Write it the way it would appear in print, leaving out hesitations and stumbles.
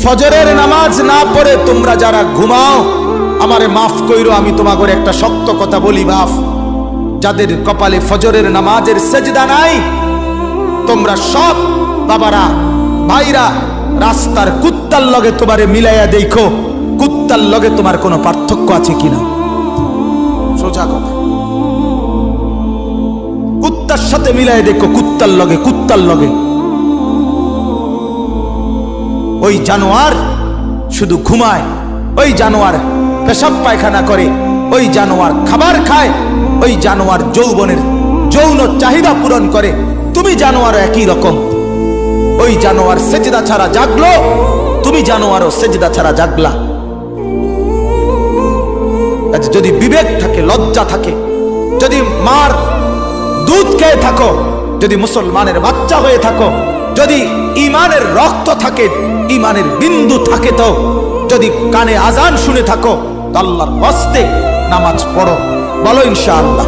ফজরের নামাজ না পড়ে তোমরা যারা ঘুমাও, আমারে মাফ কইরো, আমি তোমাগর একটা শক্ত কথা বলি, মাফ। যাদের কপালে ফজরের নামাজের সেজদা নাই, তোমরা সব বাবারা ভাইরা রাস্তার কুত্তার লগে তোমারে মিলাইয়া দেখো, কুত্তার লগে তোমার কোনো পার্থক্য আছে কিনা। সোজা কথা, কুত্তার সাথে মিলাইয়া দেখো, কুত্তার লগে, কুত্তার লগে। ওই জানোয়ার শুধু ঘুমায়, ওই জানোয়ার পেশাব পায়খানা করে, ওই জানোয়ার খাবার খায়, ওই জানোয়ার যৌবনের যৌন চাহিদা পূরণ করে। তুমি জানোয়ার একই রকম। ওই জানোয়ার সেজদা ছাড়া জাগলো, তুমি জানোয়ারও সেজদা ছাড়া জাগলা। যদি বিবেক থাকে, লজ্জা থাকে, যদি মার দুধ খেয়ে থাকো, যদি মুসলমানের বাচ্চা হয়ে থাকো, যদি ইমানের রক্ত থাকে, ইমানের বিন্দু থাকে, তো যদি কানে আজান শুনে থাকো, তো আল্লাহর ওয়াস্তে নামাজ পড়ো। বলো ইনশাআল্লাহ।